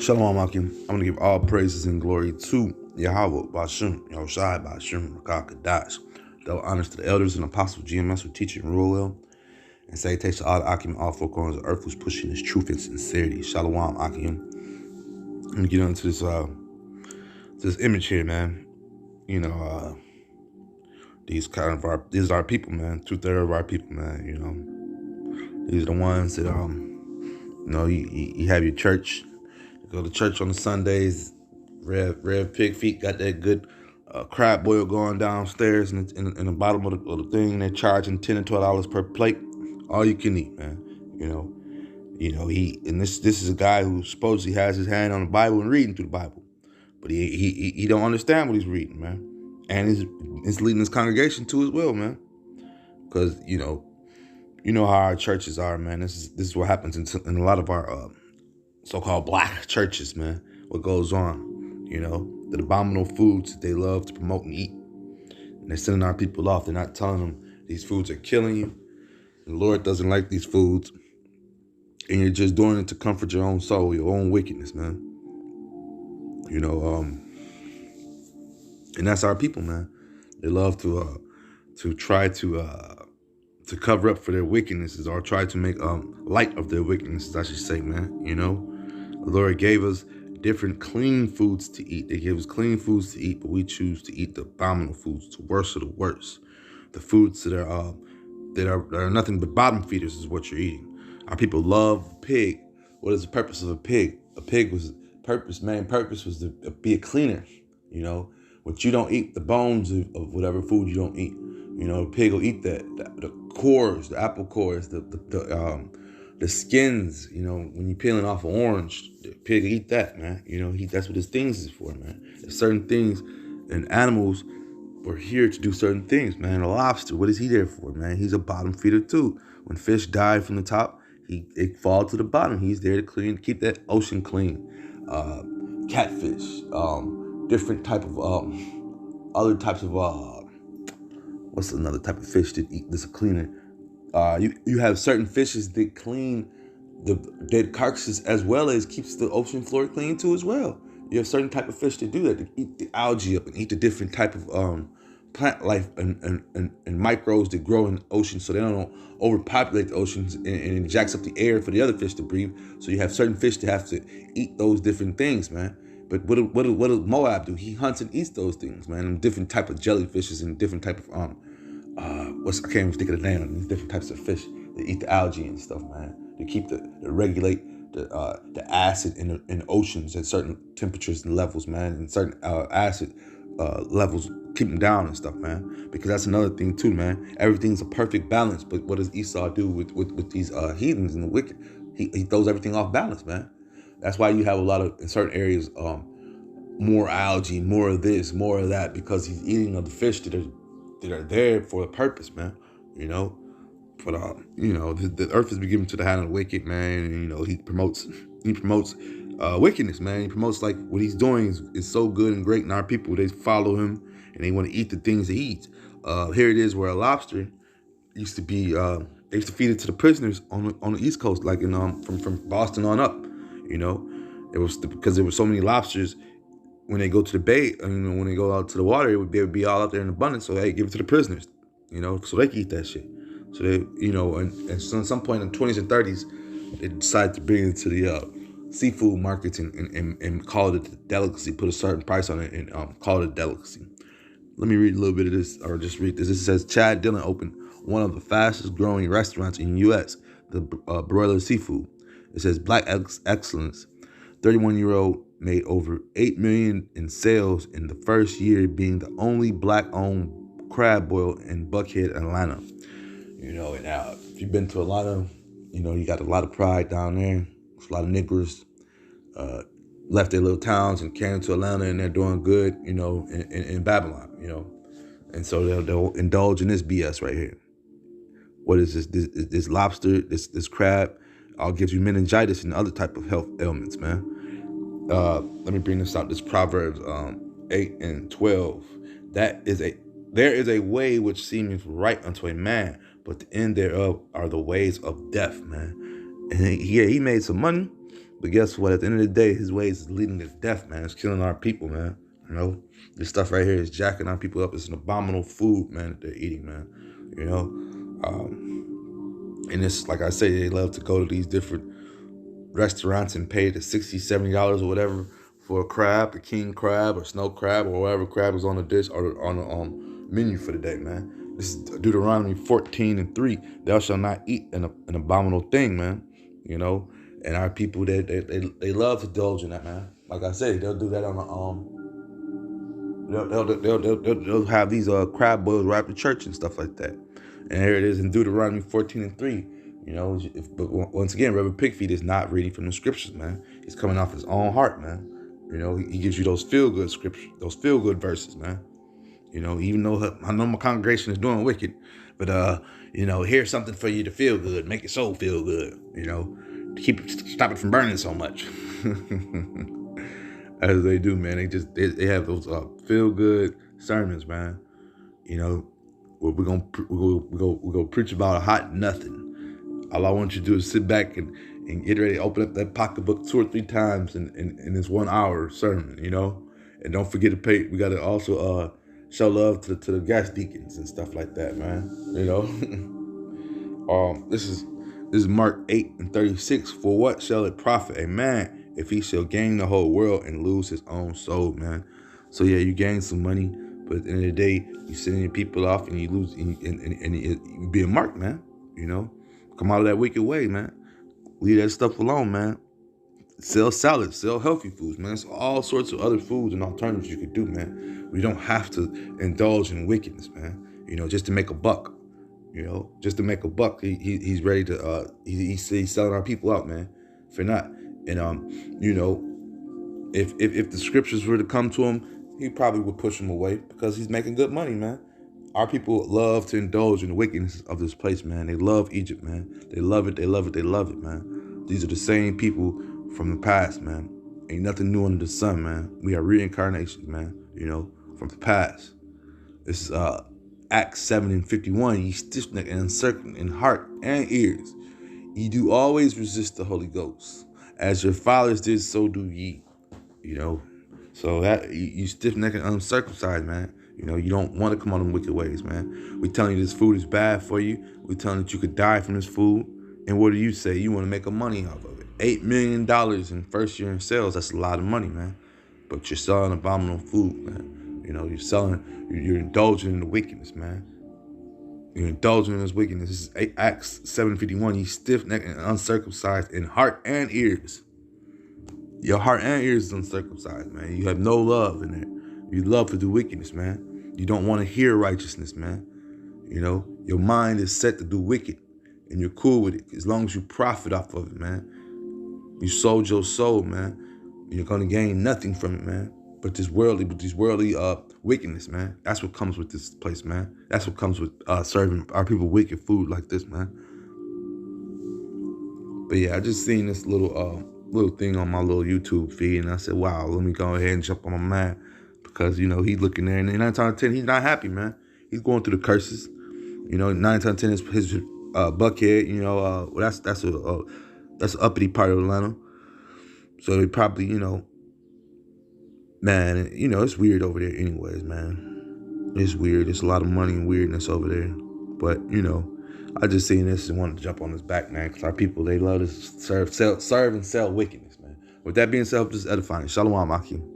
Shalom, Akim. I'm going to give all praises and glory to Yahweh, Bashim, Yahushai, Bashim, Rakah, Kadash. Double honors to the elders and apostles, GMS, who teach and rule well. And salutations to all the Akim, all four corners of the earth, who's pushing his truth and sincerity. Shalom, Akim. I'm going to get into this image here, man. These are our people, man. 2/3 of our people, man. These are the ones that, you have your church. You go to church on the Sundays. Rev Pig Feet got that good crab boil going downstairs in the bottom of the thing. They're charging $10 and $12 per plate. All you can eat, man. This is a guy who supposedly has his hand on the Bible and reading through the Bible, but he don't understand what he's reading, man, and he's leading his congregation to as well, man. Because you know how our churches are, man. This is what happens in a lot of our so-called black churches, man. What goes on, the abominable foods that they love to promote and eat, and they're sending our people off. They're not telling them these foods are killing you. The Lord doesn't like these foods, and you're just doing it to comfort your own soul, your own wickedness, man. And that's our people, man. They love to try to cover up for their wickednesses, or try to make light of their wickednesses, I should say, man. The Lord gave us different clean foods to eat. They gave us clean foods to eat, but we choose to eat the abominable foods, the worst of the worst. The foods that are nothing but bottom feeders is what you're eating. Our people love pig. What is the purpose of a pig? A pig main purpose was to be a cleaner. But you don't eat the bones of whatever food you don't eat. The pig will eat the cores, the apple cores, the skins. When you're peeling off an orange, the pig will eat that, man. That's what his things is for, man. There's certain things, and animals were here to do certain things, man. A lobster, what is he there for, man? He's a bottom feeder too. When fish die from the top, it falls to the bottom. He's there to keep that ocean clean. Catfish, different type of other types of what's another type of fish that eat this cleaner? You have certain fishes that clean the dead carcasses as well as keeps the ocean floor clean too as well. You have certain type of fish that do that, to eat the algae up and eat the different type of plant life and microbes that grow in the ocean, so they don't overpopulate the oceans, and it jacks up the air for the other fish to breathe. So you have certain fish that have to eat those different things, man. But what does Moab do? He hunts and eats those things, man. And different type of jellyfishes and different type of I can't even think of the name of these different types of fish that eat the algae and stuff, man. They keep to regulate the acid in oceans at certain temperatures and levels, man, and certain acid levels, keep them down and stuff, man. Because that's another thing too, man. Everything's a perfect balance, but what does Esau do with these heathens and the wicked? He throws everything off balance, man. That's why you have a lot of, in certain areas, more algae, more of this, more of that, because he's eating of the fish that are there for a purpose, man. But the earth has been given to the hand of the wicked, man. And he promotes wickedness, man. He promotes, like, what he's doing is so good and great, and our people, they follow him and they want to eat the things he eats. Here it is where a lobster used to be. They used to feed it to the prisoners on the East Coast, like from Boston on up. It was because there were so many lobsters. When they go to the bay, when they go out to the water, it would be all out there in abundance. So hey, give it to the prisoners, so they can eat that shit. So they, and so at some point in the 20s and 30s, they decided to bring it to the seafood markets and call it a delicacy, put a certain price on it, and call it a delicacy. Let me read a little bit of this, or just read this. It says Chad Dillon opened one of the fastest growing restaurants in the U.S., the Broiler Seafood. It says Black Excellence. 31-year-old made over $8 million in sales in the first year, being the only black-owned crab boil in Buckhead, Atlanta. And now, if you've been to Atlanta, you got a lot of pride down there. There's a lot of niggers left their little towns and came to Atlanta, and they're doing good, in Babylon, And so they'll indulge in this BS right here. What is this? This lobster, this crab, all gives you meningitis and other type of health ailments, man. Let me bring this out. This Proverbs 8 and 12. There is a way which seemeth right unto a man, but the end thereof are the ways of death, man. And he made some money. But guess what? At the end of the day, his ways is leading to death, man. It's killing our people, man. You know, this stuff right here is jacking our people up. It's an abominable food, man, that they're eating, man. You know, and it's like I say, they love to go to these different restaurants and pay the $60, $70 or whatever for a crab, the king crab or snow crab or whatever crab is on the dish or on the menu for the day, man. This is Deuteronomy 14:3. Thou shalt not eat an abominable thing, man. You know, and our people they love to indulge in that, man. Like I said, they'll do that on the they'll have these crab boils right after church and stuff like that. And here it is in Deuteronomy 14:3. You know, but once again, Reverend Pigfeet is not reading from the scriptures, man. He's coming off his own heart, man. You know, he gives you those feel-good scriptures, those feel-good verses, man. You know, even though I know my congregation is doing wicked, but you know, here's something for you to feel good, make your soul feel good. You know, stop it from burning so much. As they do, man. They have those feel-good sermons, man. You know, where we're gonna preach about a hot nothing. All I want you to do is sit back and get ready to open up that pocketbook 2 or 3 times in this 1 hour sermon, you know? And don't forget to pay. We got to also show love to the gas deacons and stuff like that, man. You know? This is Mark 8:36. For what shall it profit a man if he shall gain the whole world and lose his own soul, man? So yeah, you gain some money, but at the end of the day, you sending your people off and you lose and you being marked, man. You know? Come out of that wicked way, man. Leave that stuff alone, man. Sell salads, sell healthy foods, man. There's all sorts of other foods and alternatives you could do, man. We don't have to indulge in wickedness, man. You know, just to make a buck. You know, just to make a buck. He's ready to. He's selling our people out, man. For not, and you know, if the scriptures were to come to him, he probably would push him away because he's making good money, man. Our people love to indulge in the wickedness of this place, man. They love Egypt, man. They love it, they love it, they love it, man. These are the same people from the past, man. Ain't nothing new under the sun, man. We are reincarnations, man, you know, from the past. This is Acts 7:51. Ye stiff-necked and uncertain in heart and ears. Ye do always resist the Holy Ghost. As your fathers did, so do ye. You know, so that you stiff-necked and uncircumcised, man. You know, you don't want to come on them wicked ways, man. We telling you this food is bad for you. We telling you that you could die from this food. And what do you say? You want to make a money off of it. $8 million in first year in sales. That's a lot of money, man. But you're selling abominable food, man. You know, you're indulging in the wickedness, man. You're indulging in this wickedness. This is Acts 7:51. You stiff-necked and uncircumcised in heart and ears. Your heart and ears is uncircumcised, man. You have no love in there. You love to do wickedness, man. You don't want to hear righteousness, man. You know, your mind is set to do wicked, and you're cool with it as long as you profit off of it, man. You sold your soul, man. You're gonna gain nothing from it, man. But these worldly wickedness, man. That's what comes with this place, man. That's what comes with serving our people wicked food like this, man. But yeah, I just seen this little thing on my little YouTube feed, and I said, wow, let me go ahead and jump on my man. Because, you know, he's looking there, and 9 times out of 10, he's not happy, man. He's going through the curses. You know, 9 times out of 10 is his Buckhead. You know, that's an uppity part of Atlanta. So they probably, you know, man, you know, it's weird over there anyways, man. It's weird. There's a lot of money and weirdness over there. But, you know, I just seen this and wanted to jump on his back, man, because our people, they love to serve and sell wickedness, man. With that being said, just edifying. Shalom, Akim.